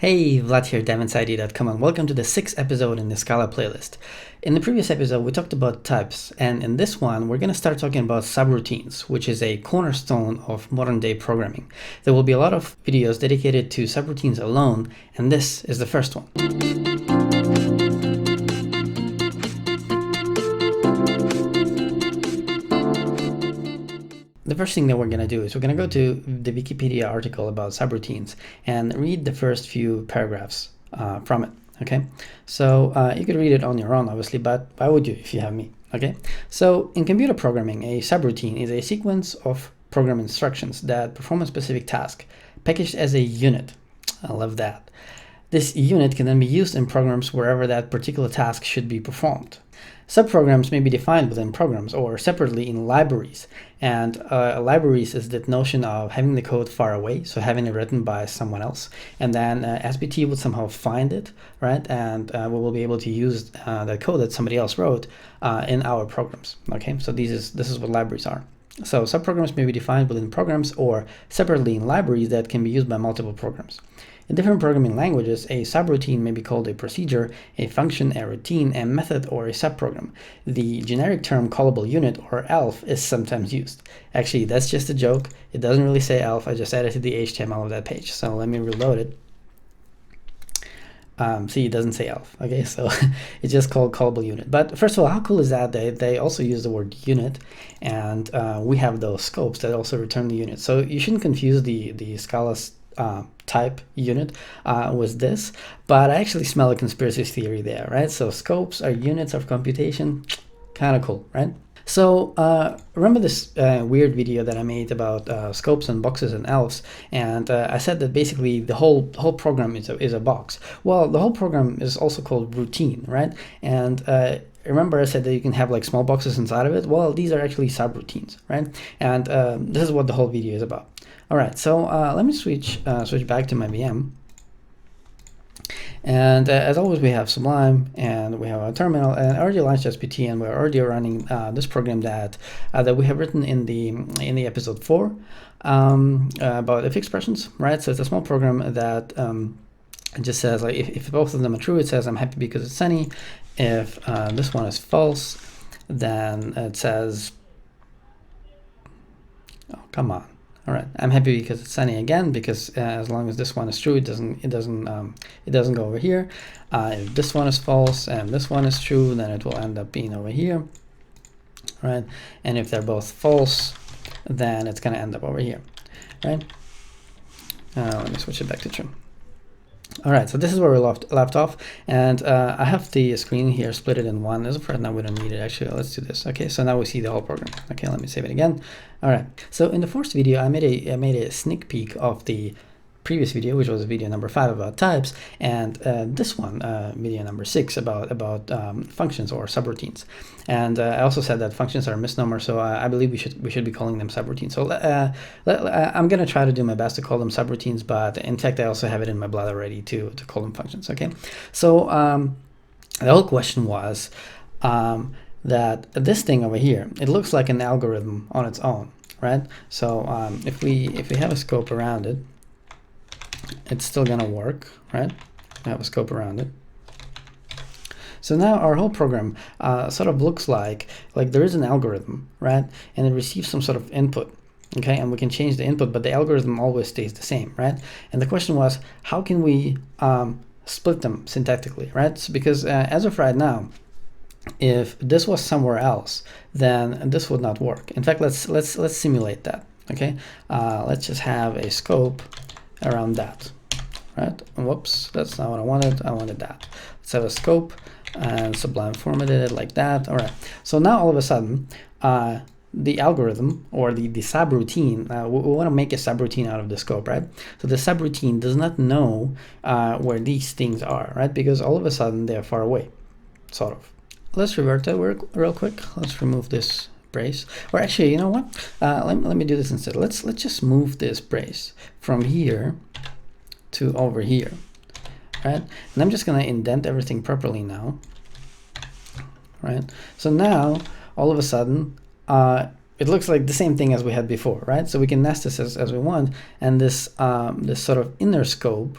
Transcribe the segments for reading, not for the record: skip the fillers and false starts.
Hey, Vlad here, DevInsideD.com, and welcome to the 6th episode in the Scala playlist. In the previous episode, we talked about types, and in this one, we're going to start talking about subroutines, which is a cornerstone of modern-day programming. There will be a lot of videos dedicated to subroutines alone, and this is the first one. The first thing that we're going to do is we're going to go to the Wikipedia article about subroutines and read the first few paragraphs from it. Okay, so you could read it on your own, obviously, but why would you if you have me? Okay, so in computer programming, a subroutine is a sequence of program instructions that perform a specific task, packaged as a unit. I love that. This unit can then be used in programs wherever that particular task should be performed. Subprograms may be defined within programs or separately in libraries. And libraries is that notion of having the code far away, so having it written by someone else. And then SBT would somehow find it, right? And we will be able to use the code that somebody else wrote in our programs. Okay, so this is what libraries are. So subprograms may be defined within programs or separately in libraries that can be used by multiple programs. In different programming languages, a subroutine may be called a procedure, a function, a routine, a method, or a subprogram. The generic term callable unit, or ELF, is sometimes used. Actually, that's just a joke. It doesn't really say ELF. I just added to the HTML of that page. So let me reload it. See, it doesn't say ELF. Okay, so it's just called callable unit. But first of all, how cool is that? They also use the word unit, and we have those scopes that also return the unit. So you shouldn't confuse the Scala type unit with this, but I actually smell a conspiracy theory there, right? So scopes are units of computation, kind of cool, right? So remember this weird video that I made about scopes and boxes and ELFs, and I said that basically the whole program is a box. Well, the whole program is also called routine, right? And remember I said that you can have like small boxes inside of it? Well, these are actually subroutines, right? And this is what the whole video is about. All right, so let me switch back to my VM. And as always, we have Sublime, and we have our terminal, and I already launched SPT, and we're already running this program that we have written in the episode 4 about if expressions, right? So it's a small program that it just says, like, if both of them are true, it says I'm happy because it's sunny. If this one is false, then it says, oh, come on. All right, I'm happy because it's sunny again, because as long as this one is true, it doesn't go over here. If this one is false and this one is true, then it will end up being over here, right? And if they're both false, then it's going to end up over here, right? Let me switch it back to true. All right, so this is where we left off, and I have the screen here split it in one. As of right now, we don't need it. Actually, let's do this. Okay, so now we see the whole program. Okay, let me save it again. All right, so in the first video, I made a sneak peek of the previous video, which was video number 5 about types, and this one, video number 6 about functions or subroutines. And I also said that functions are a misnomer, so I believe we should be calling them subroutines. So I'm gonna try to do my best to call them subroutines, but in fact I also have it in my blood already to call them functions. Okay, so the whole question was that this thing over here, it looks like an algorithm on its own, right? So if we have a scope around it, it's still gonna work, right? I have a scope around it. So now our whole program sort of looks like there is an algorithm, right? And it receives some sort of input, okay? And we can change the input, but the algorithm always stays the same, right? And the question was, how can we split them syntactically, right? So because as of right now, if this was somewhere else, then this would not work. In fact, let's simulate that, okay? Let's just have a scope around that, right? Whoops, that's not what I wanted. I wanted that. Let's have a scope and Sublime formatted it like that. All right, so now all of a sudden the algorithm or the subroutine, we want to make a subroutine out of the scope, right? So the subroutine does not know where these things are, right? Because all of a sudden they're far away, sort of. Let's revert that real quick. Let's remove this brace, or actually, you know what, let me do this instead. Let's just move this brace from here to over here, right? And I'm just gonna indent everything properly now, right? So now all of a sudden it looks like the same thing as we had before, right? So we can nest this as we want, and this this sort of inner scope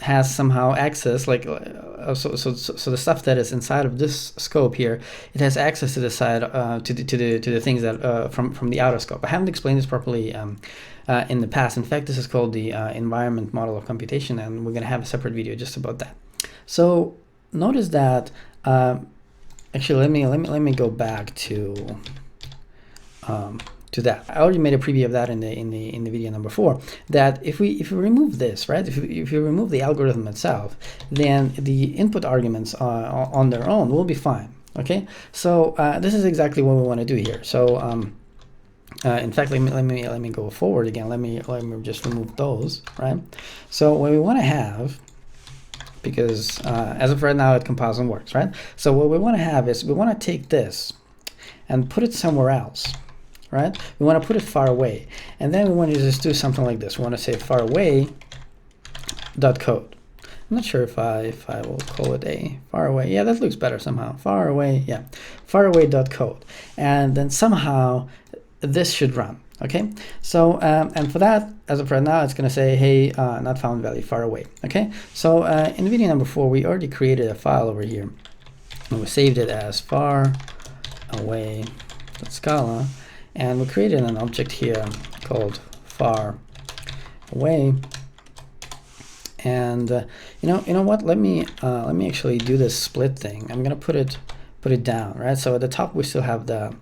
has somehow access, like so the stuff that is inside of this scope here, it has access to the side to the things that from the outer scope. I haven't explained this properly in the past. In fact, this is called the environment model of computation, and we're going to have a separate video just about that. So notice that actually let me go back to that. I already made a preview of that in the video number 4. That if we remove this, right? If you remove the algorithm itself, then the input arguments on their own will be fine. Okay. So this is exactly what we want to do here. So in fact, let me go forward again. Let me just remove those. Right. So what we want to have, because as of right now it compiles and works, right? So what we want to have is we want to take this and put it somewhere else. Right? We want to put it far away, and then we want to just do something like this. We want to say far away dot code. I'm not sure if I will call it a far away. Yeah, that looks better somehow. Far away, yeah, far away dot code, and then somehow this should run. Okay, so and for that, as of right now, it's going to say, hey, not found value far away. Okay, so in video number 4, we already created a file over here, and we saved it as far away .scala. And we created an object here called far away. And you know what? Let me actually do this split thing. I'm gonna put it down, right? So at the top we still have the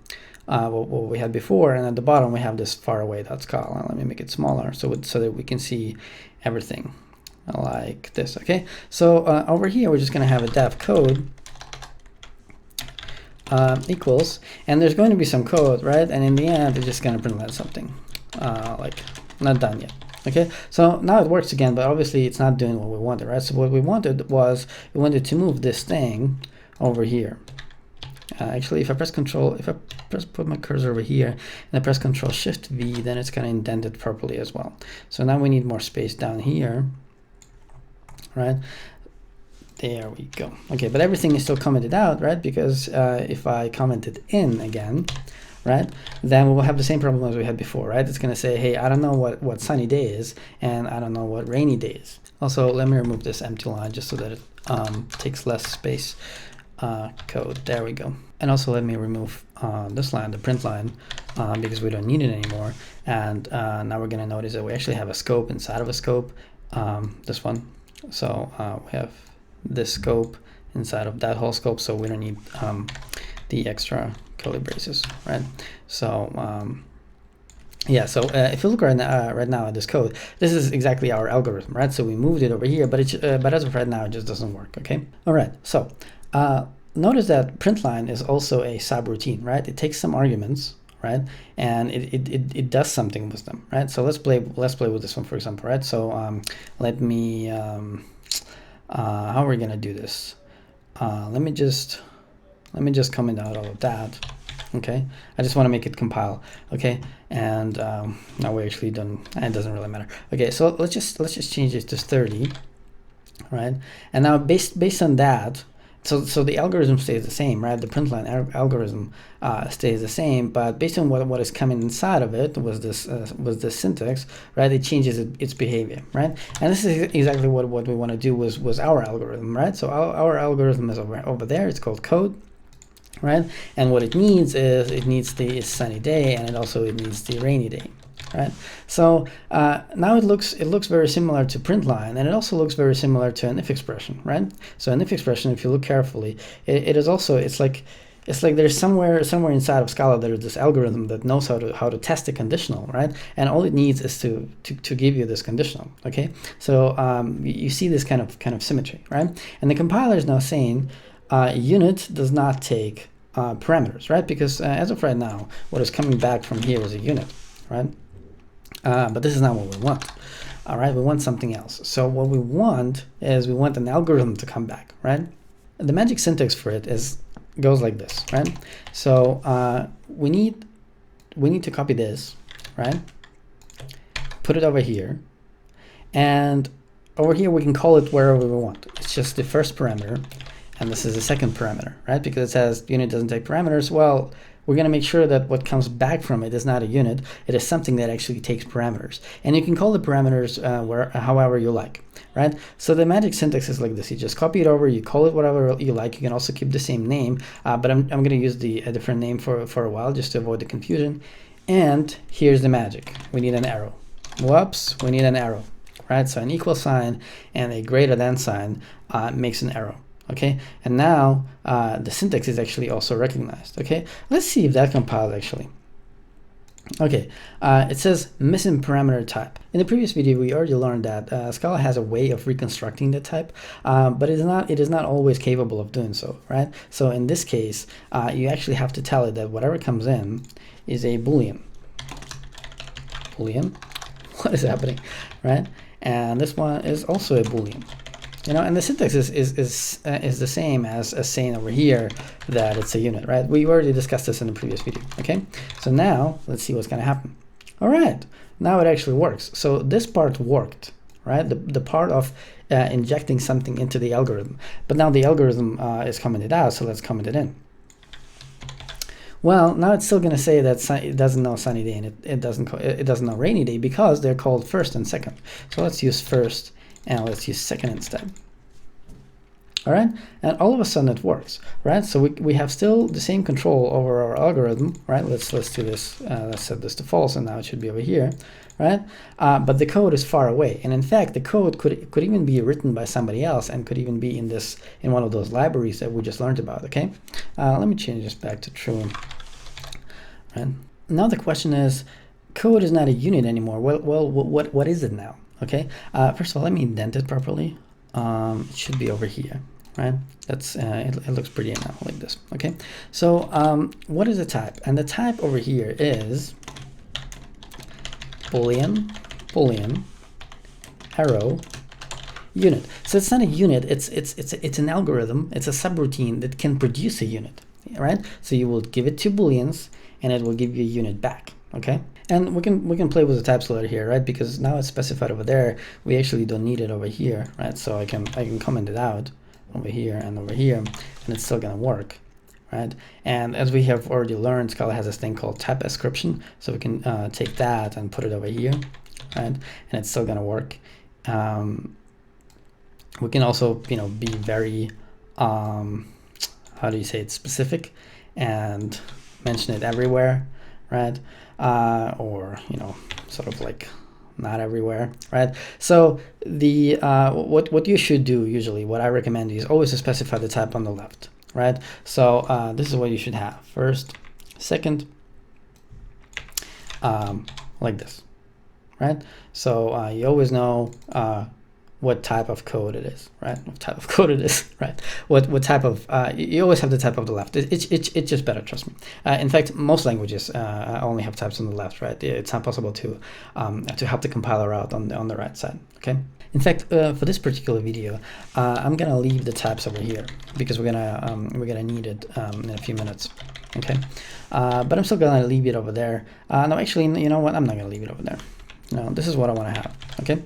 what we had before, and at the bottom we have this far away .scala. Let me make it smaller so that we can see everything like this. Okay. So over here we're just gonna have a dev code. Equals, and there's going to be some code, right? And in the end, it's just going to print out something like not done yet. Okay, so now it works again, but obviously it's not doing what we wanted, right? So what we wanted was we wanted to move this thing over here. Actually, if I put my cursor over here and I press Control Shift V, then it's going to indent it properly as well. So now we need more space down here, right? There we go. Okay, but everything is still commented out, right? Because if I comment it in again, right, then we will have the same problem as we had before, right? It's going to say, hey, I don't know what sunny day is, and I don't know what rainy day is. Also, let me remove this empty line just so that it takes less space. Code. There we go. And also let me remove this line, the print line, because we don't need it anymore. And now we're going to notice that we actually have a scope inside of a scope, this one. So we have this scope inside of that whole scope, so we don't need the extra curly braces, right? So yeah, so if you look right now at this code, this is exactly our algorithm, right? So we moved it over here, but as of right now, it just doesn't work. Okay, all right. So notice that println is also a subroutine, right? It takes some arguments, right, and it does something with them, right? So let's play with this one, for example, right? So let me how are we gonna do this? Let me just comment out all of that. Okay, I just want to make it compile. Okay, and now we're actually done, and it doesn't really matter. Okay, so let's just change it to 30, right? And now based on that, so the algorithm stays the same, right? The println algorithm stays the same, but based on what is coming inside of it was this syntax, right? It changes its behavior, right? And this is exactly what we want to do was our algorithm, right? So our algorithm is over there. It's called code, right? And what it needs is it needs the sunny day, and it needs the rainy day. Right, so now it looks very similar to println, and it also looks very similar to an if expression, right? So an if expression, if you look carefully, it's like there's somewhere inside of Scala there's this algorithm that knows how to test a conditional, right? And all it needs is to give you this conditional. Okay, so you see this kind of symmetry, right? And the compiler is now saying unit does not take parameters, right? Because as of right now, what is coming back from here is a unit, right? But this is not what we want. All right, we want something else. So what we want is we want an algorithm to come back, right? The magic syntax for it goes like this, right? So we need to copy this, right? Put it over here, and over here we can call it wherever we want. It's just the first parameter, and this is the second parameter, right? Because it says unit doesn't take parameters. Well, we're going to make sure that what comes back from it is not a unit. It is something that actually takes parameters. And you can call the parameters however you like, right? So the magic syntax is like this. You just copy it over, you call it whatever you like. You can also keep the same name, but I'm going to use a different name for a while just to avoid the confusion. And here's the magic. We need an arrow. Whoops, we need an arrow, right? So an equal sign and a greater than sign makes an arrow. Okay, and now the syntax is actually also recognized. Okay, let's see if that compiles actually. Okay, it says missing parameter type. In the previous video, we already learned that Scala has a way of reconstructing the type, but it is not always capable of doing so, right? So in this case, you actually have to tell it that whatever comes in is a Boolean. Boolean, what is happening, right? And this one is also a Boolean. You know, and the syntax is the same as saying over here that it's a unit, right? We already discussed this in the previous video, okay? So now, let's see what's going to happen. All right, now it actually works. So this part worked, right? The part of injecting something into the algorithm. But now the algorithm is commented out, so let's comment it in. Well, now it's still going to say that it doesn't know sunny day and it doesn't know rainy day because they're called first and second. So let's use first. And let's use second instead. All right, and all of a sudden it works, right? So we have still the same control over our algorithm, right? Let's do this. Let's set this to false, and now it should be over here, right? But the code is far away, and in fact, the code could even be written by somebody else, and could even be in one of those libraries that we just learned about. Okay, let me change this back to true. Right now, the question is, code is not a unit anymore. Well, what is it now? Okay, first of all, let me indent it properly. It should be over here, right? That's it looks pretty now like this. Okay, so what is the type? And the type over here is Boolean, arrow, unit. So it's not a unit. It's an algorithm. It's a subroutine that can produce a unit, right? So you will give it two booleans, and it will give you a unit back. Okay. And we can play with the types later here, right? Because now it's specified over there. We actually don't need it over here, right? So I can comment it out over here and over here, and it's still gonna work, right? And as we have already learned, Scala has this thing called type ascription, so we can take that and put it over here, right? And it's still gonna work. We can also, be very how do you say it, specific, and mention it everywhere, right? Or sort of like not everywhere, right? So the what you should do usually, what I recommend is always to specify the type on the left, right? So this is what you should have: first, second, like this, right? So you always know what type of code it is, right? What type of code it is, right? What type of you always have the type of the left. It's just better, trust me. In fact, most languages only have types on the left, right? It's not possible to help the compiler out on the right side. Okay. In fact, for this particular video, I'm gonna leave the types over here because we're gonna need it in a few minutes. Okay. But I'm still gonna leave it over there. No, actually, you know what? I'm not gonna leave it over there. No, this is what I want to have. Okay.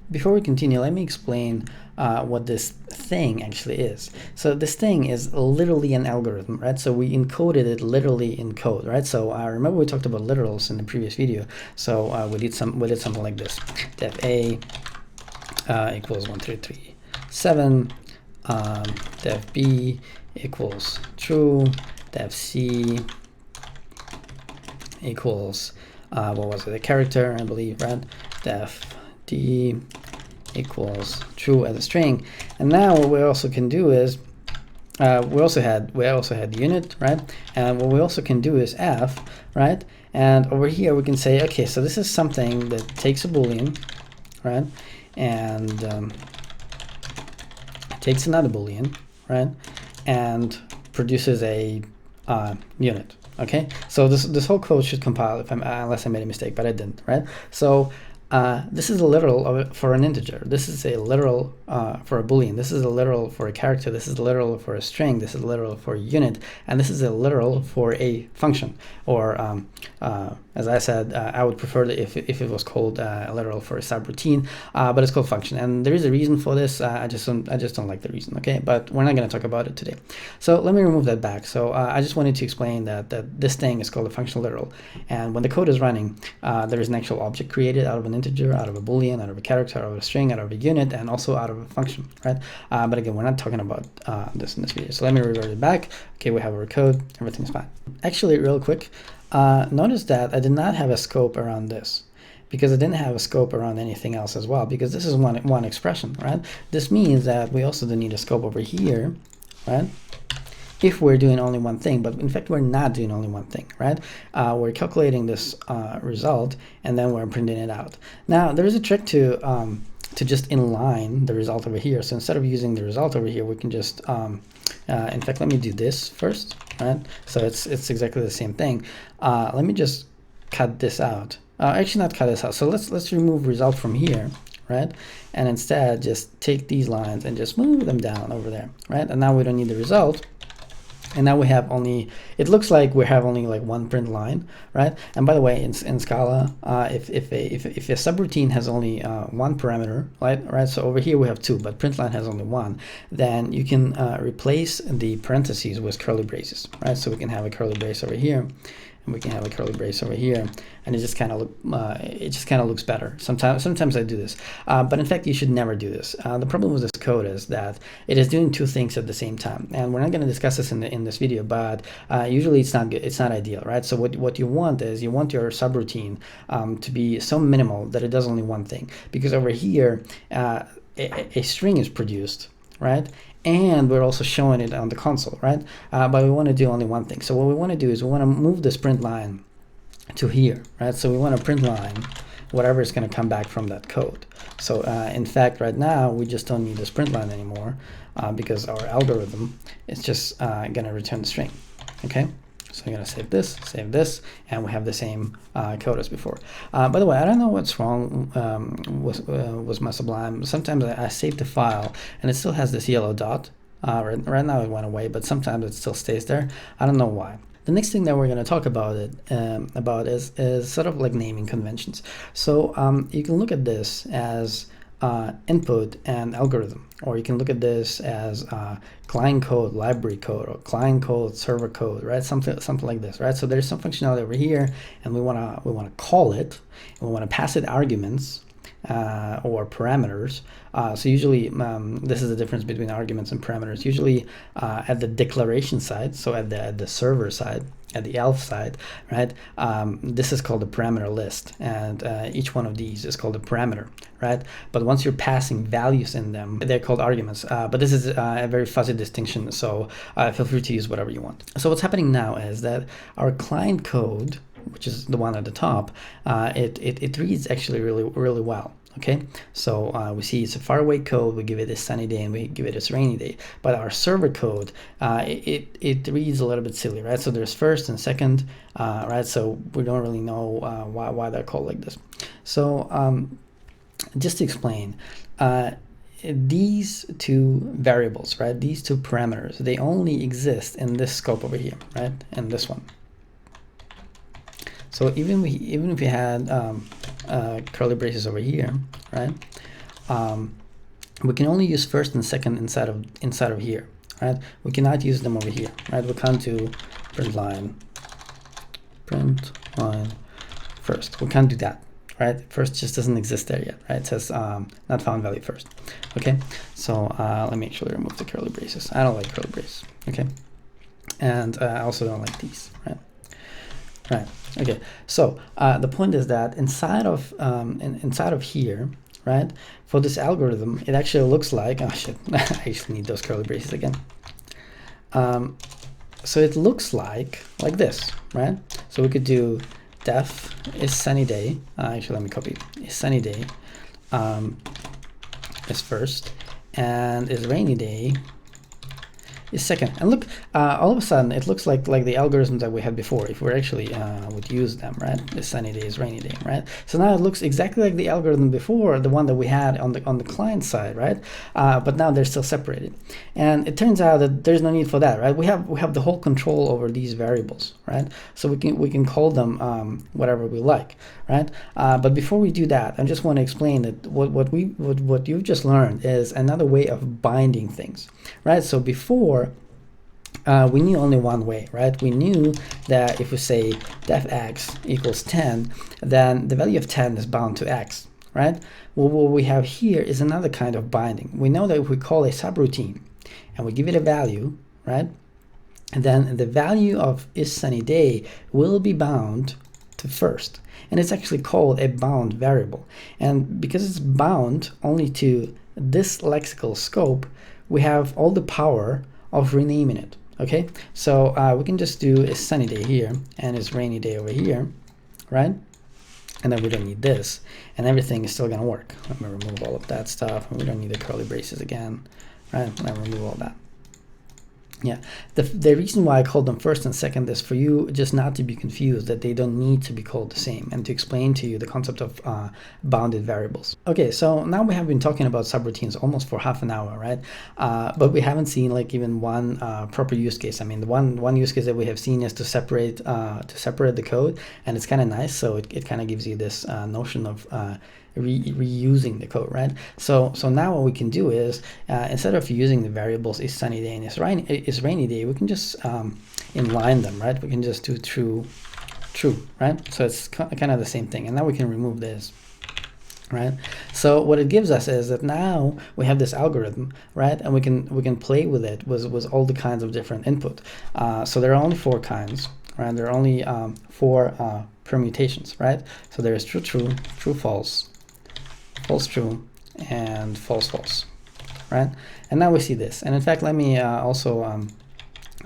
Before we continue, let me explain what this thing actually is. So this thing is literally an algorithm, right? So we encoded it literally in code, right? So remember we talked about literals in the previous video. So we did something like this: def a equals 1337, def b equals true, def c equals what was it? A character, I believe, right? Def d equals true as a string. And now what we also can do is we also had unit, right? And what we also can do is f, right? And over here we can say, okay, so this is something that takes a boolean, right? And takes another boolean, right? And produces a unit. Okay, so this whole code should compile unless I made a mistake, but I didn't, right? So This is a literal for an integer. This is a literal for a boolean. This is a literal for a character. This is a literal for a string. This is a literal for a unit. And this is a literal for a function. Or as I said, I would prefer that if it was called a literal for a subroutine, but it's called function. And there is a reason for this. I just don't like the reason. Okay, but we're not going to talk about it today. So let me remove that back. So I just wanted to explain that this thing is called a functional literal. And when the code is running, there is an actual object created out of an integer, out of a boolean, out of a character, out of a string, out of a unit, and also out of a function, right? But again, we're not talking about this in this video. So let me revert it back. Okay, we have our code, everything's fine. Actually, real quick, notice that I did not have a scope around this, because I didn't have a scope around anything else as well, because this is one expression, right? This means that we also don't need a scope over here, right? If we're doing only one thing, but in fact we're not doing only one thing, right? We're calculating this result and then we're printing it out. Now there is a trick to just inline the result over here. So instead of using the result over here, we can just in fact, let me do this first, right? So it's exactly the same thing. Let me just cut this out. Actually, not cut this out. So let's remove result from here, right? And instead just take these lines and just move them down over there, right? And now we don't need the result. And now we have only, it looks like we have only like one print line, right? And by the way, in Scala, if a subroutine has only one parameter, right? So over here we have two, but print line has only one, then you can replace the parentheses with curly braces, right? So we can have a curly brace over here, and we can have a curly brace over here, and it just kind of looks better. Sometimes I do this, but in fact you should never do this. The problem with this code is that it is doing two things at the same time, and we're not going to discuss this in this video, but usually it's not good. It's not ideal, right? So what you want is you want your subroutine to be so minimal that it does only one thing, because over here a string is produced, right? And we're also showing it on the console, right? But we want to do only one thing. So what we want to do is we want to move this print line to here, right? So we want to print line whatever is going to come back from that code. So in fact, right now, we just don't need this print line anymore because our algorithm is just going to return the string, okay? So I'm going to save this, and we have the same code as before. By the way, I don't know what's wrong with my Sublime. Sometimes I save the file, and it still has this yellow dot. Right now it went away, but sometimes it still stays there. I don't know why. The next thing that we're going to talk about is sort of like naming conventions. So you can look at this as input and algorithm, or you can look at this as client code, library code, or client code, server code, right? Something like this, right? So there's some functionality over here, and we wanna call it, and we wanna pass it arguments or parameters. So usually this is the difference between arguments and parameters. Usually at the declaration side, so at the server side, at the elf side, right? This is called a parameter list, and each one of these is called a parameter, right? But once you're passing values in them, they're called arguments. But this is a very fuzzy distinction, so feel free to use whatever you want. So what's happening now is that our client code, which is the one at the top, it reads actually really well. Okay, so we see it's a faraway code, we give it a sunny day and we give it a rainy day. But our server code, it reads a little bit silly, right? So there's first and second, right? So we don't really know why they're called like this. So just to explain, these two variables, right? These two parameters, they only exist in this scope over here, right? And this one. So even if we had curly braces over here, right? We can only use first and second inside of here, right? We cannot use them over here, right? We can't do print line first. We can't do that, right? First just doesn't exist there yet, right? It says not found value first. Okay, so let me actually remove the curly braces. I don't like curly braces. Okay, and I also don't like these, right? Right. Okay. So the point is that inside of here, right? For this algorithm, it actually looks like, oh shit, I actually need those curly braces again. So it looks like this, right? So we could do def is sunny day. Actually, let me copy. Is sunny day is first, and is rainy day is second. And look, all of a sudden it looks like the algorithms that we had before, if we actually would use them, right? Is sunny day, is rainy day, right? So now it looks exactly like the algorithm before, the one that we had on the client side, right? But now they're still separated. And it turns out that there's no need for that, right? We have the whole control over these variables, right? So we can call them whatever we like, right? But before we do that, I just want to explain that what you've just learned is another way of binding things, right? So before we knew only one way, right? We knew that if we say def x equals 10, then the value of 10 is bound to x, right? Well, what we have here is another kind of binding. We know that if we call a subroutine and we give it a value, right? And then the value of is sunny day will be bound to first. And it's actually called a bound variable. And because it's bound only to this lexical scope, we have all the power of renaming it. Okay, so we can just do is sunny day here and is rainy day over here, right? And then we don't need this, and everything is still gonna work. Let me remove all of that stuff, and we don't need the curly braces again, right? Let me remove all that. Yeah, the reason why I called them first and second is for you just not to be confused that they don't need to be called the same, and to explain to you the concept of bounded variables. Okay, so now we have been talking about subroutines almost for half an hour, right? But we haven't seen like even one proper use case. I mean, the one use case that we have seen is to separate the code, and it's kind of nice. So it kind of gives you this notion of reusing the code, right? So now what we can do is instead of using the variables is sunny day and is rainy day, we can just inline them, right? We can just do true, right? So it's kind of the same thing. And now we can remove this, right? So what it gives us is that now we have this algorithm, right? And we can play with it with all the kinds of different input. So there are only 4 kinds, right? There are only 4 permutations, right? So there is true, false, false, true, and false, false, right? And now we see this. And in fact, let me also,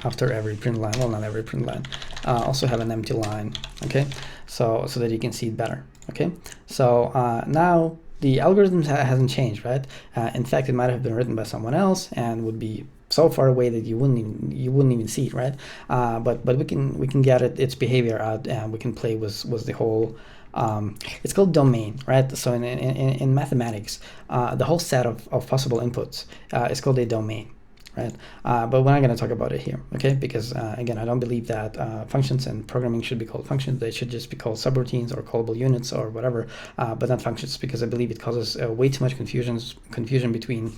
after every print line, well, not every print line, also have an empty line, okay? So that you can see it better, okay? So now the algorithm hasn't changed, right? In fact, it might have been written by someone else and would be so far away that you wouldn't even see it, right? But we can get its behavior out, and we can play with the whole. It's called domain, right? So in mathematics, the whole set of possible inputs is called a domain, right? But we're not going to talk about it here, okay? Because again, I don't believe that functions and programming should be called functions. They should just be called subroutines or callable units or whatever, but not functions, because I believe it causes way too much confusion between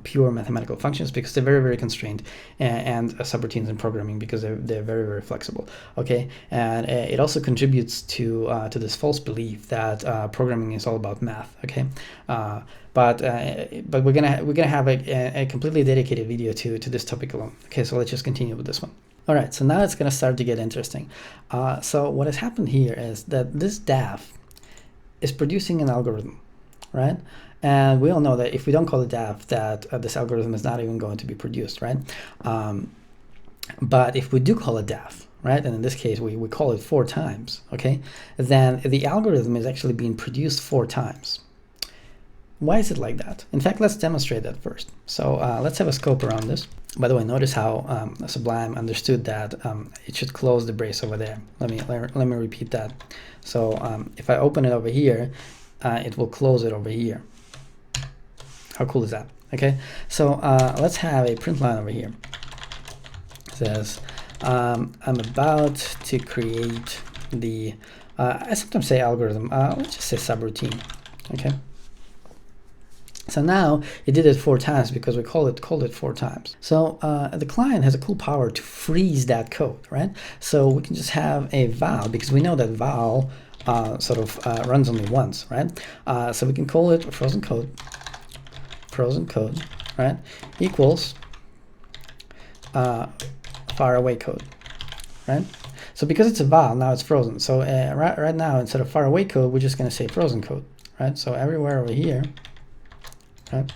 pure mathematical functions, because they're very, very constrained, and subroutines in programming because they're very, very flexible, okay? And it also contributes to this false belief that programming is all about math, okay? But we're gonna have a completely dedicated video to this topic alone. Okay, so let's just continue with this one. All right, so now it's gonna start to get interesting. So what has happened here is that this daf is producing an algorithm, right? And we all know that if we don't call it daf, that this algorithm is not even going to be produced, right? But if we do call it daf, right, and in this case we call it 4 times, okay, then the algorithm is actually being produced 4 times. Why is it like that? In fact, let's demonstrate that first. So let's have a scope around this. By the way, notice how Sublime understood that it should close the brace over there. Let me repeat that. So if I open it over here, it will close it over here. How cool is that? Okay, so let's have a print line over here. It says, I'm about to create the, I sometimes say algorithm, let's just say subroutine, okay? So now it did it 4 times because we called it 4 times. So the client has a cool power to freeze that code, right? So we can just have a val, because we know that val sort of runs only once, right? So we can call it frozen code, right? Equals far away code, right? So because it's a val, now it's frozen. So right now, instead of far away code, we're just going to say frozen code, right? So everywhere over here. Right?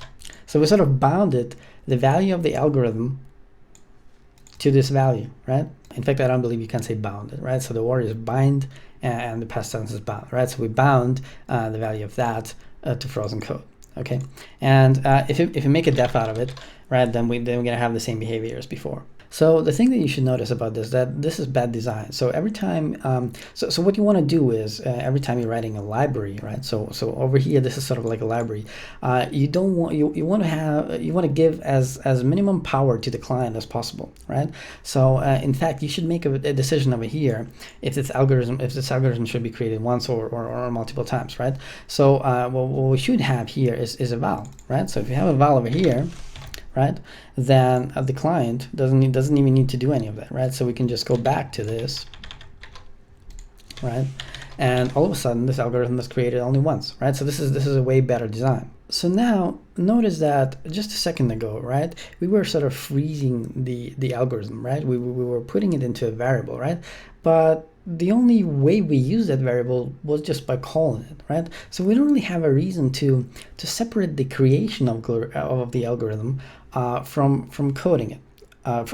So we sort of bounded the value of the algorithm to this value, right? In fact, I don't believe you can say bounded, right? So the word is bind and the past tense is bound, right? So we bound the value of that to frozen code, Okay, and if you make a def out of it, right, then we're gonna have the same behavior as before. So the thing that you should notice about this, that this is bad design. So every time, so what you want to do is every time you're writing a library, right? So over here, this is sort of like a library. You don't want you want to give as minimum power to the client as possible, right? So in fact, you should make a decision over here if this algorithm should be created once or multiple times, right? So what we should have here is a val, right? So if you have a val over here, right, then the client doesn't even need to do any of that, right? So we can just go back to this, right, and all of a sudden this algorithm is created only once, right? So this is a way better design. So now notice that just a second ago, right, we were sort of freezing the algorithm, right? We were putting it into a variable, right? But the only way we use that variable was just by calling it, right? So we don't really have a reason to separate the creation of the algorithm from coding it,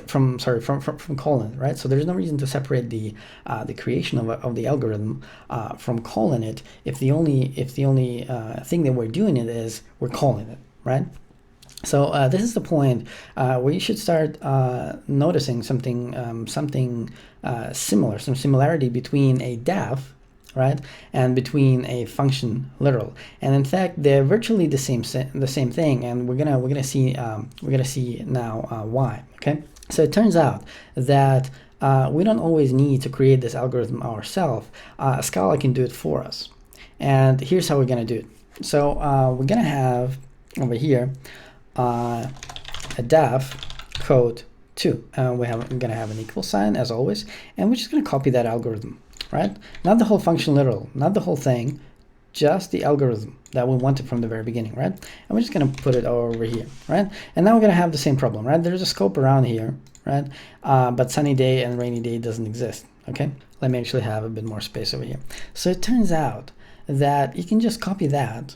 from calling it, right? So there's no reason to separate the creation of the algorithm from calling it if the only thing that we're doing it is we're calling it, right? So this is the point where you should start noticing something similar, some similarity between a def, right, and between a function literal. And in fact, they're virtually the same thing, and we're gonna see now why. Okay, so it turns out that we don't always need to create this algorithm ourselves. Scala can do it for us, and here's how we're gonna do it. So we're gonna have over here a def code 2. We're gonna have an equal sign as always, and we're just gonna copy that algorithm, right? Not the whole function literal, not the whole thing, just the algorithm that we wanted from the very beginning, right? And we're just gonna put it over here, right? And now we're gonna have the same problem, right? There's a scope around here, right? But sunny day and rainy day doesn't exist, okay? Let me actually have a bit more space over here. So it turns out that you can just copy that,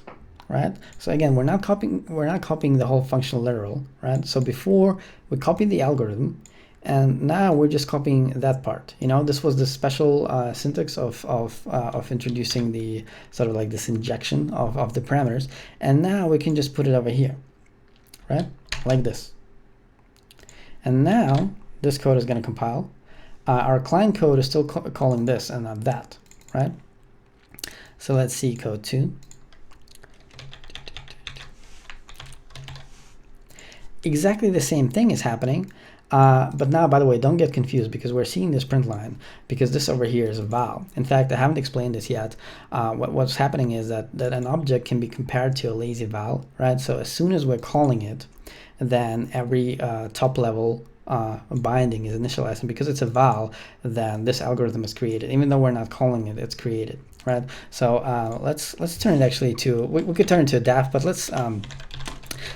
right? So again, we're not copying the whole functional literal, right? So before we copied the algorithm, and now we're just copying that part. You know, this was the special syntax of introducing the sort of like this injection of the parameters, and now we can just put it over here, right? Like this. And now this code is going to compile. Our client code is still calling this and not that, right? So let's see code 2. Exactly the same thing is happening, but now, by the way, don't get confused because we're seeing this print line because this over here is a val. In fact, I haven't explained this yet. What's happening is that an object can be compared to a lazy val, right? So as soon as we're calling it, then every top level binding is initialized, and because it's a val, then this algorithm is created. Even though we're not calling it, it's created, right? So let's turn it actually to, we could turn it to a def, but let's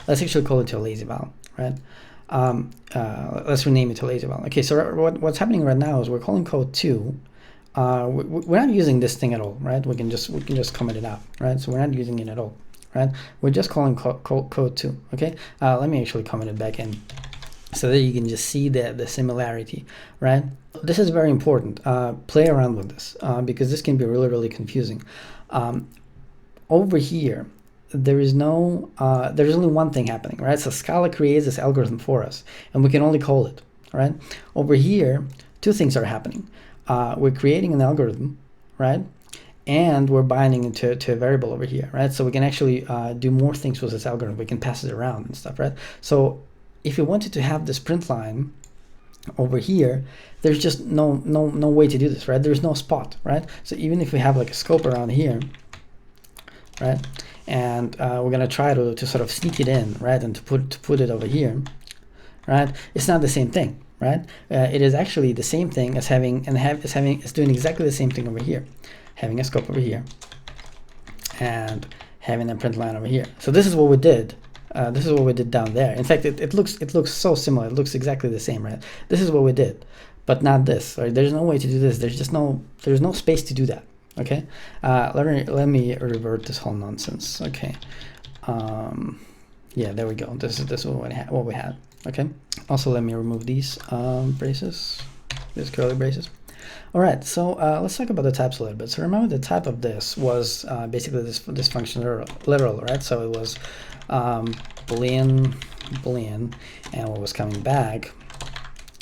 actually call it to a lazy val, right? Let's rename it to lazy val. Okay, so what's happening right now is we're calling code 2. We're not using this thing at all, right? We can just comment it out, right? So we're not using it at all, right? We're just calling code 2. Okay, let me actually comment it back in so that you can just see the similarity, right? This is very important. Play around with this because this can be really confusing. Over here, there's only one thing happening, right? So Scala creates this algorithm for us, and we can only call it, right? Over here, two things are happening. We're creating an algorithm, right? And we're binding it to a variable over here, right? So we can actually do more things with this algorithm. We can pass it around and stuff, right? So if you wanted to have this print line over here, there's just no way to do this, right? There's no spot, right? So even if we have like a scope around here, right? And we're gonna try to sort of sneak it in, right, and to put it over here, right? It's not the same thing, right? It is actually the same thing as doing exactly the same thing over here, having a scope over here, and having a print line over here. So this is what we did. This is what we did down there. In fact, it looks so similar. It looks exactly the same, right? This is what we did, but not this. Right? There's no way to do this. There's no space to do that. Okay, let me revert this whole nonsense. Okay, yeah, there we go. This is what we had. Okay. Also, let me remove these braces, these curly braces. All right, so let's talk about the types a little bit. So remember the type of this was basically this function literal, right? So it was boolean, and what was coming back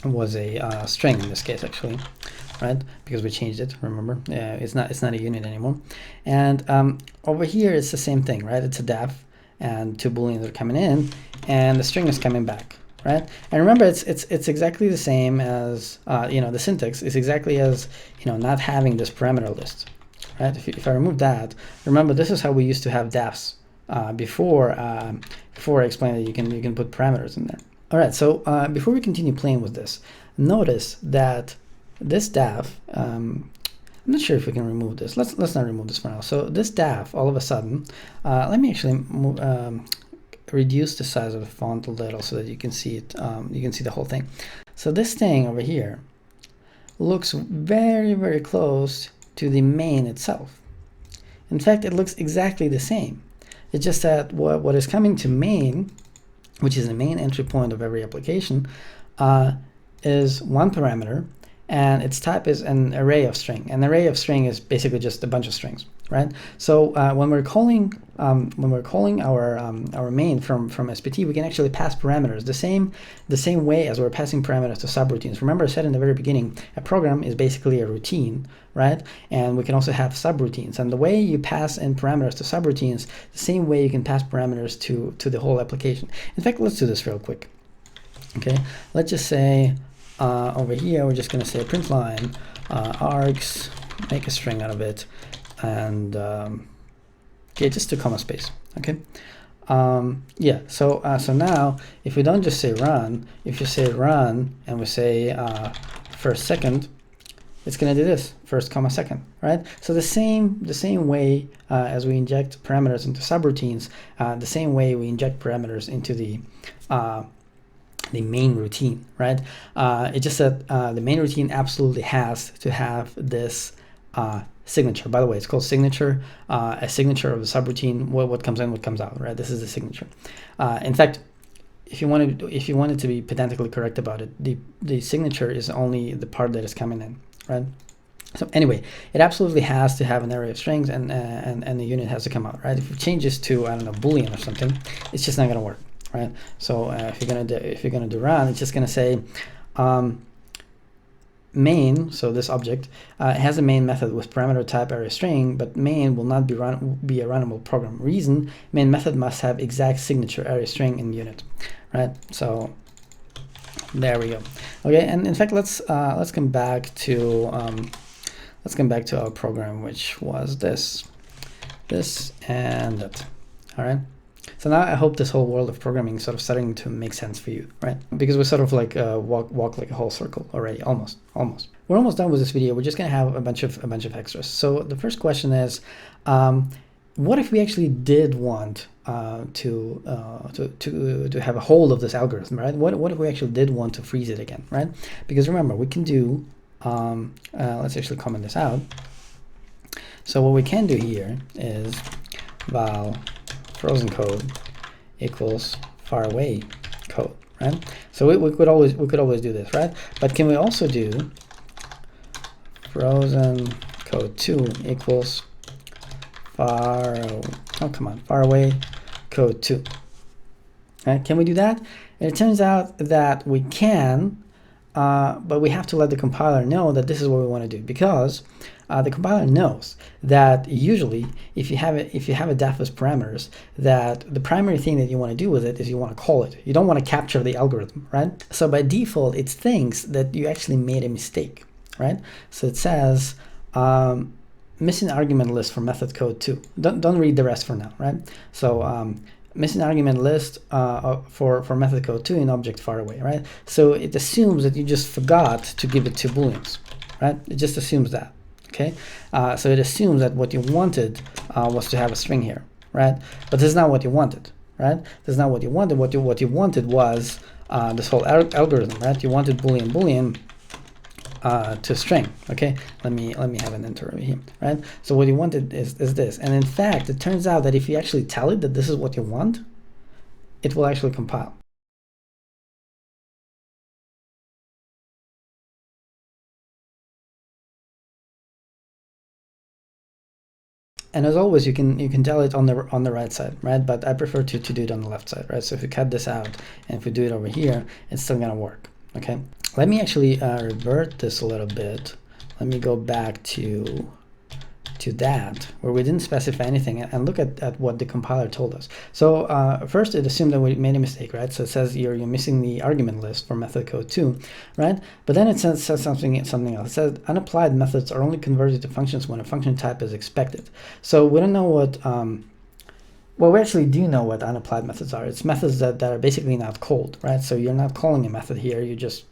was a string in this case, actually, right? Because we changed it. Remember, it's not a unit anymore. And over here, it's the same thing, right? It's a def, and two booleans are coming in, and the string is coming back, right? And remember, it's exactly the same as the syntax is exactly as not having this parameter list, right? If I remove that, remember this is how we used to have defs before I explained that you can put parameters in there. All right, so before we continue playing with this, notice that this def, I'm not sure if we can remove this. Let's not remove this for now. So this def, all of a sudden, let me actually reduce the size of the font a little so that you can see it. You can see the whole thing. So this thing over here looks very, very close to the main itself. In fact, it looks exactly the same. It's just that what is coming to main, which is the main entry point of every application, is one parameter, and its type is an array of string. An array of string is basically just a bunch of strings, right? So when we're calling our main from SPT, we can actually pass parameters the same way as we're passing parameters to subroutines. Remember, I said in the very beginning, a program is basically a routine, right? And we can also have subroutines. And the way you pass in parameters to subroutines, the same way you can pass parameters to the whole application. In fact, let's do this real quick. Okay, let's just say over here we're just going to say print line args, make a string out of it, and okay, just to comma space. Okay, yeah. So now if we don't just say run, if you say run and we say first second, it's going to do this, first comma second, right? So the same way as we inject parameters into subroutines, the same way we inject parameters into the main routine, right? It's just that the main routine absolutely has to have this signature. By the way, it's called signature. A signature of the subroutine, what comes in, what comes out, right? This is the signature. In fact, if you wanted to be pedantically correct about it, the signature is only the part that is coming in, right? So anyway, it absolutely has to have an array of strings, and the unit has to come out, right? If it changes to, I don't know, boolean or something, it's just not going to work, right? So if you're gonna do run, it's just gonna say main. So this object has a main method with parameter type array string, but main will not be a runnable program. Reason: main method must have exact signature array string in unit, right? So there we go. Okay, and in fact, let's come back to our program, which was this and that. All right. So now I hope this whole world of programming is sort of starting to make sense for you, right? Because we're sort of like walk like a whole circle already, almost. We're almost done with this video. We're just gonna have a bunch of extras. So the first question is, what if we actually did want to have a hold of this algorithm, right? What if we actually did want to freeze it again, right? Because remember, we can do. Let's actually comment this out. So what we can do here is val frozen code equals far away code, right? So we could always do this, right? But can we also do frozen code 2 equals far away code 2? Right? Can we do that? And it turns out that we can, but we have to let the compiler know that this is what we want to do, because the compiler knows that usually if you have a def with parameters, that the primary thing that you want to do with it is you want to call it. You don't want to capture the algorithm, right? So by default, it thinks that you actually made a mistake, right? So it says missing argument list for method code 2. Don't read the rest for now, right? So missing argument list for method code 2 in object far away, right? So it assumes that you just forgot to give it 2 booleans, right? It just assumes that. Okay, so it assumes that what you wanted was to have a string here, right? But this is not what you wanted, right? This is not what you wanted. What you wanted was this whole algorithm, right? You wanted boolean to string. Okay, let me have an enter over here, right? So what you wanted is this, and in fact, it turns out that if you actually tell it that this is what you want, it will actually compile. And as always, you can tell it on the right side, right? But I prefer to do it on the left side, right? So if we cut this out and if we do it over here, it's still gonna work. Okay. Let me actually revert this a little bit. Let me go back to that where we didn't specify anything and look at what the compiler told us. So first it assumed that we made a mistake, right? So it says you're missing the argument list for method code 2, right? But then it says something else. It says unapplied methods are only converted to functions when a function type is expected. So we don't know what well, we actually do know what unapplied methods are. It's methods that are basically not called, right? So you're not calling a method here, you just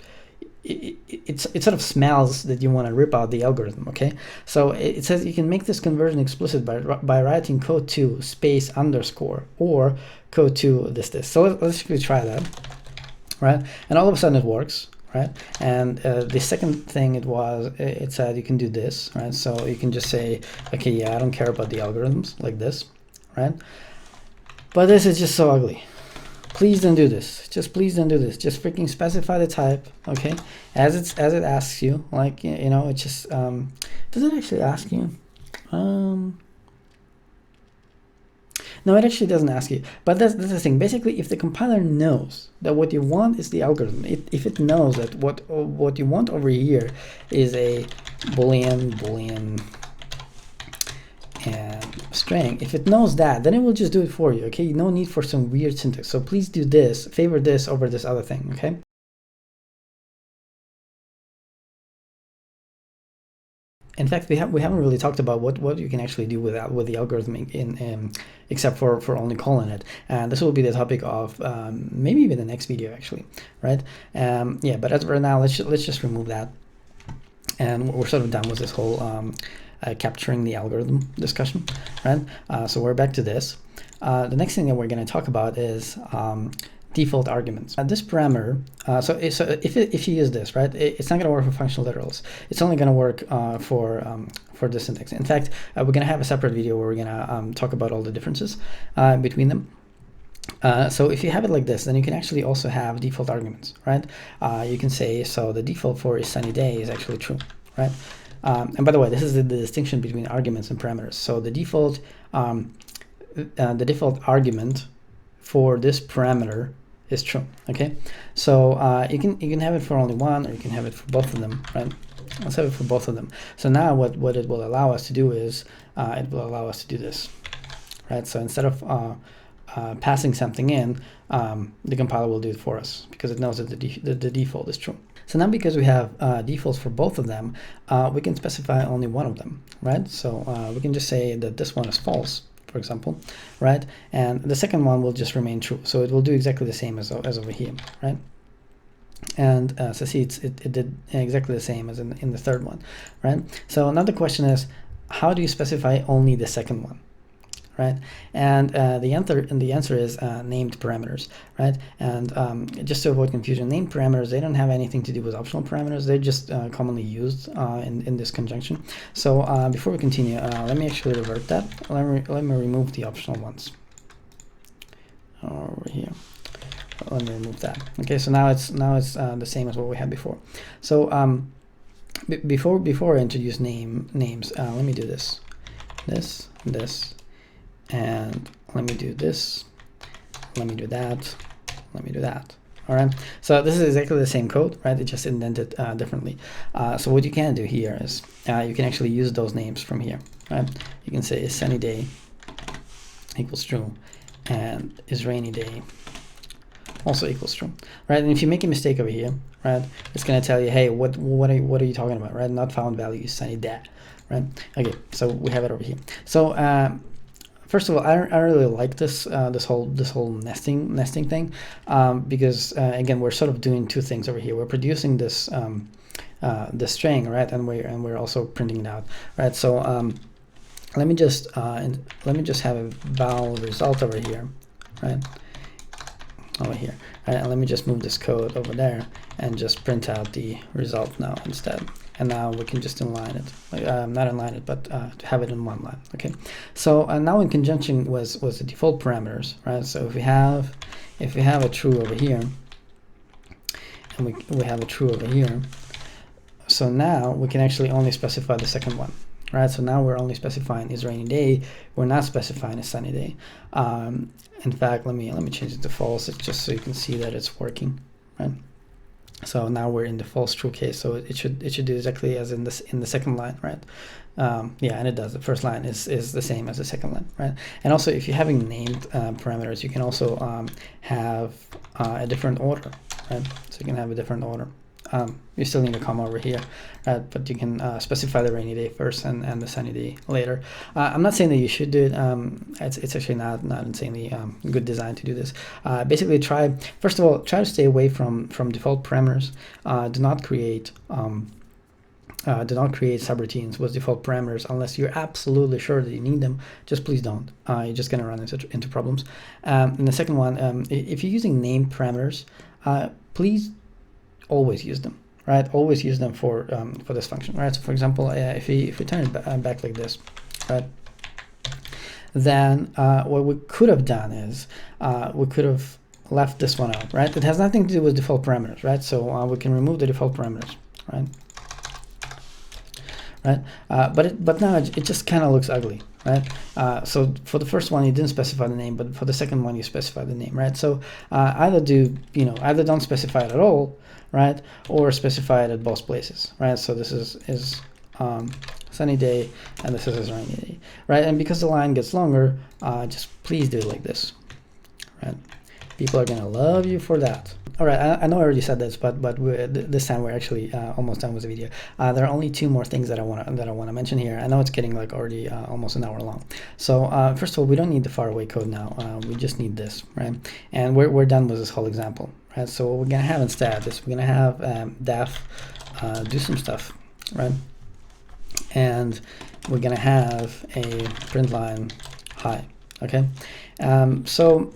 it sort of smells that you want to rip out the algorithm. Okay, so it says you can make this conversion explicit by writing code 2 space underscore or code 2 this. So let's actually try that, right? And all of a sudden it works, right? And the second thing it said you can do this, right? So you can just say, okay, yeah, I don't care about the algorithms, like this, right? But this is just so ugly. Please don't do this. Just please don't do this. Just freaking specify the type, okay? As it asks you, like, you know, it just does it actually ask you? No, it actually doesn't ask you. But that's the thing. Basically, if the compiler knows that what you want is the algorithm, if it knows that what you want over here is a boolean and string, if it knows that, then it will just do it for you. Okay, no need for some weird syntax. So please do this, favor this over this other thing. Okay. In fact, we haven't really talked about what you can actually do with the algorithm in except for only calling it. And this will be the topic of maybe even the next video actually, right? Yeah, but as for now, let's just remove that, and we're sort of done with this whole capturing the algorithm discussion, right? So we're back to this. The next thing that we're going to talk about is default arguments. This parameter, so if you use this, right, it's not going to work for functional literals. It's only going to work for the syntax. In fact, we're going to have a separate video where we're going to talk about all the differences between them. So if you have it like this, then you can actually also have default arguments, right? You can say, so the default for a sunny day is actually true, right? And by the way, this is the distinction between arguments and parameters. So the default argument for this parameter is true. Okay, so you can have it for only one, or you can have it for both of them, right? Let's have it for both of them. So now what it will allow us to do is it will allow us to do this, right? So instead of passing something in, the compiler will do it for us because it knows that the default is true. So now because we have defaults for both of them, we can specify only one of them, right? So we can just say that this one is false, for example, right? And the second one will just remain true. So it will do exactly the same as over here, right? And so see, it did exactly the same as in the third one, right? So now the question is, how do you specify only the second one? Right, and the answer is named parameters, right? And just to avoid confusion, named parameters, they don't have anything to do with optional parameters. They're just commonly used in this conjunction. So before we continue, let me actually revert that. Let me remove the optional ones over here. Let me remove that. Okay, so now it's the same as what we had before. So before I introduce names, let me do this, and let me do this, let me do that, let me do that. All right, so this is exactly the same code, right? It just indented differently. So what you can do here is you can actually use those names from here, right? You can say sunny day equals true, and is rainy day also equals true, right? And if you make a mistake over here, right, it's gonna tell you, hey, what are you talking about, right? Not found value sunny day, right? Okay, so we have it over here. So first of all, I really like this this whole nesting thing because again, we're sort of doing two things over here. We're producing this this string, right, and we're also printing it out, right? So let me just have a val result over here, right? Over here, right? And let me just move this code over there and just print out the result now instead. And now we can just inline it, not inline it, but have it in one line. Okay, so now in conjunction with the default parameters, right? So if we have a true over here, and we have a true over here, so now we can actually only specify the second one, right? So now we're only specifying is rainy day. We're not specifying a sunny day. In fact, let me change it to false, just so you can see that it's working, right? So now we're in the false true case. So it should do exactly as in the second line, right? Yeah, and it does. The first line is the same as the second line, right? And also, if you're having named parameters, you can also have a different order, right? So you can have a different order. You still need a comma over here, right? But you can specify the rainy day first and the sunny day later. I'm not saying that you should do it. It's actually not insanely good design to do this. Basically, first of all, try to stay away from default parameters. Do not create subroutines with default parameters unless you're absolutely sure that you need them. Just please don't. You're just going to run into problems. And the second one, if you're using named parameters, please always use them, right? Always use them for this function, right? So for example, if we turn it back like this, right? Then what we could have done is we could have left this one out, right? It has nothing to do with default parameters, right? So we can remove the default parameters, right? Right, but now it just kind of looks ugly, right? So for the first one you didn't specify the name, but for the second one you specify the name, right? So either don't specify it at all, right, or specify it at both places, right? So this is sunny day and this is rainy day, right? And because the line gets longer, just please do it like this, right? People are gonna love you for that. All right, I know I already said this, but this time we're actually almost done with the video. There are only two more things that I want to mention here. I know it's getting like already almost an hour long. So first of all, we don't need the faraway code now. We just need this, right? And we're done with this whole example, right? So what we're gonna have instead is we're gonna have def do some stuff, right? And we're gonna have a print line hi, okay? So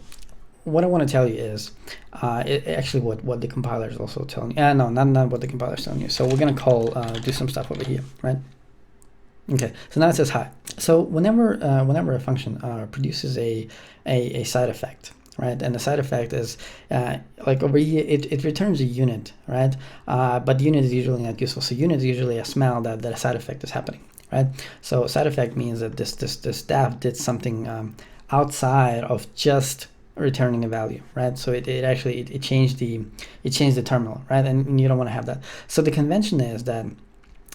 what I want to tell you is actually what the compiler is also telling you. No, not what the compiler is telling you. So we're going to call do some stuff over here, right? Okay, so now it says hi. So whenever a function produces a side effect, right, and the side effect is like over here it returns a unit, right? But the unit is usually not useful. So unit is usually a smell that a side effect is happening, right? So side effect means that this staff did something outside of just returning a value, right? So it actually changed the terminal, right? And you don't want to have that. So the convention is that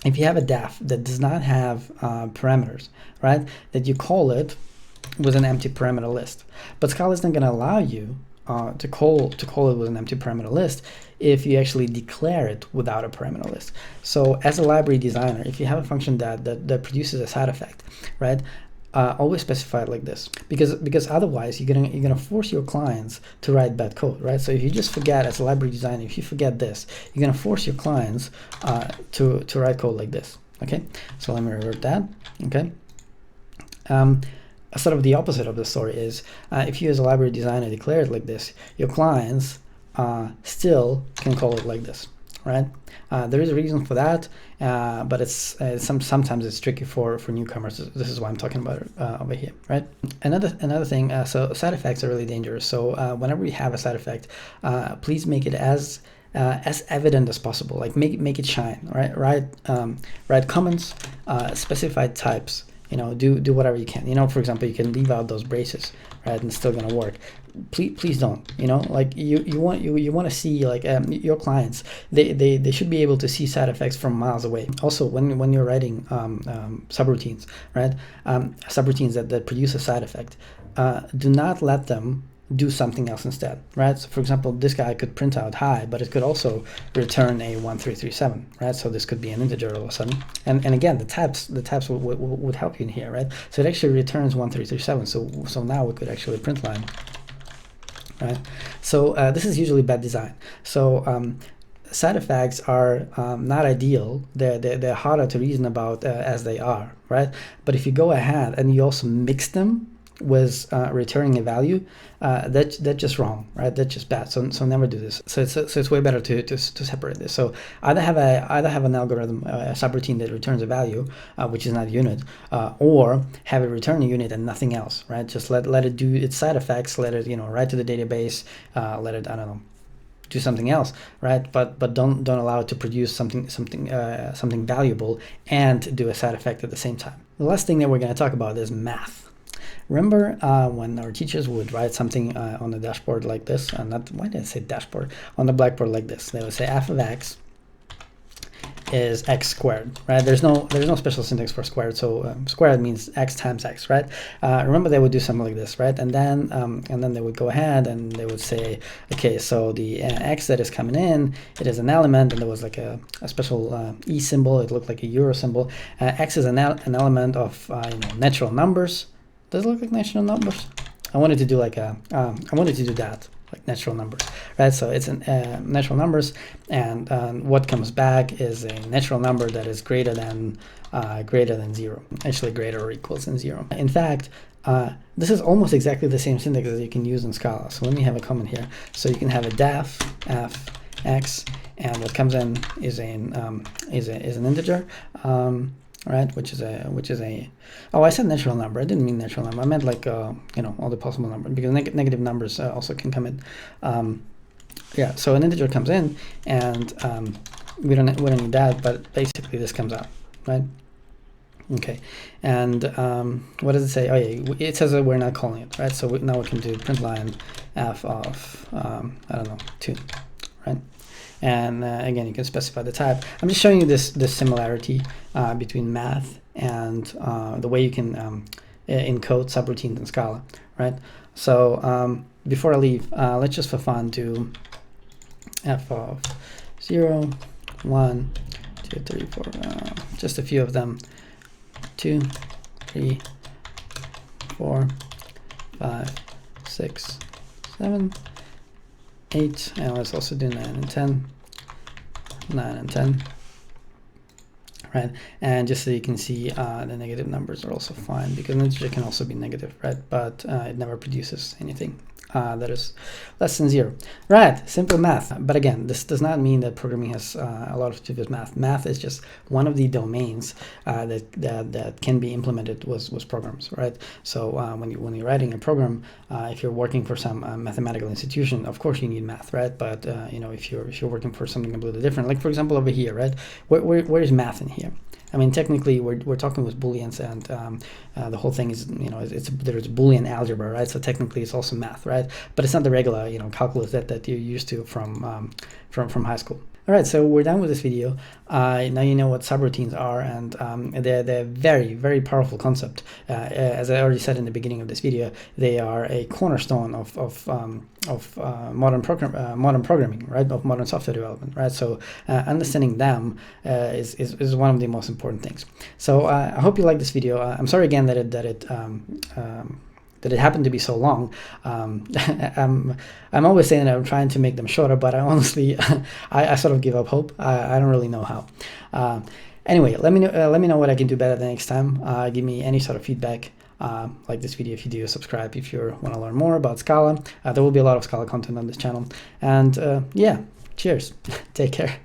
if you have a def that does not have parameters, right, that you call it with an empty parameter list. But Scala is not going to allow you to call it with an empty parameter list if you actually declare it without a parameter list. So as a library designer, if you have a function that produces a side effect, right, always specify it like this, because otherwise you're gonna force your clients to write bad code, right? So if you just forget as a library designer, if you forget this, you're gonna force your clients to write code like this. Okay, so let me revert that. Okay, sort of the opposite of the story is if you as a library designer declare it like this, your clients still can call it like this, right? There is a reason for that, but it's sometimes it's tricky for newcomers. This is why I'm talking about it over here, right? Another thing. So side effects are really dangerous. So whenever you have a side effect, please make it as evident as possible. Like make it shine, right? Write comments, specify types. Do whatever you can. For example, you can leave out those braces, right, and it's still gonna work. Please don't. Like you want to see like your clients. They should be able to see side effects from miles away. Also, when you're writing subroutines, right, subroutines that produce a side effect, do not let them do something else instead, right? So for example, this guy could print out hi, but it could also return a 1337, right? So this could be an integer all of a sudden. And again, the types would help you in here, right? So it actually returns 1337. So now we could actually print line, right? So this is usually bad design. So side effects are not ideal. They're harder to reason about as they are, right? But if you go ahead and you also mix them with returning a value, that's just wrong, right? That's just bad. So never do this. So it's way better to separate this. So either have an algorithm, a subroutine that returns a value, which is not a unit, or have it return a unit and nothing else, right? Just let it do its side effects. Let it write to the database. Let it do something else, right? But don't allow it to produce something valuable and do a side effect at the same time. The last thing that we're going to talk about is math. Remember when our teachers would write something on the dashboard like this, why did I say dashboard? On the blackboard like this, they would say f of x is x squared, right? There's no special syntax for squared, so squared means x times x, right? Remember they would do something like this, right? And then they would go ahead and they would say, okay, so the x that is coming in, it is an element, and there was like a special e symbol. It looked like a euro symbol. X is an element of natural numbers. Does it look like natural numbers? I wanted to do like I wanted to do that, like natural numbers, right? So it's natural numbers, and what comes back is a natural number that is greater than 0, actually greater or equals than 0. In fact, this is almost exactly the same syntax as you can use in Scala. So let me have a comment here. So you can have a def f x, and what comes in is an integer. Right, which is a oh, I said natural number. I didn't mean natural number. I meant like all the possible numbers, because negative numbers also can come in. Yeah, so an integer comes in, and we don't need that, but basically this comes out, right? Okay, and what does it say? Oh yeah, it says that we're not calling it, right? So now we can do print line f of I don't know, 2, right? And again, you can specify the type. I'm just showing you this similarity between math and the way you can encode subroutines in Scala, right? So before I leave, let's just for fun do f of 0, 1, 2, 3, 4, just a few of them. 2, 3, 4, 5, 6, 7, 8, and let's also do 9 and 10, 9 and 10, right? And just so you can see, the negative numbers are also fine, because an integer can also be negative, right? But it never produces anything that is less than 0. Right, simple math. But again, this does not mean that programming has a lot to do with math. Math is just one of the domains that can be implemented with programs, right? So when you're writing a program, if you're working for some mathematical institution, of course you need math, right? But if you're working for something completely different, like for example over here, right? Where is math in here? I mean, technically, we're talking with booleans, and the whole thing is, there's Boolean algebra, right? So technically, it's also math, right? But it's not the regular, calculus that you're used to from high school. All right, so we're done with this video. Now you know what subroutines are, and they're very, very powerful concept. As I already said in the beginning of this video, they are a cornerstone of modern programming, right? Of modern software development, right? So understanding them is one of the most important things. So I hope you like this video. I'm sorry again that it happened to be so long. I'm always saying that I'm trying to make them shorter, but I honestly, I sort of give up hope. I don't really know how. Anyway, let me know what I can do better the next time. Give me any sort of feedback. Like this video if you do, subscribe if you want to learn more about Scala. There will be a lot of Scala content on this channel. And yeah, cheers. Take care.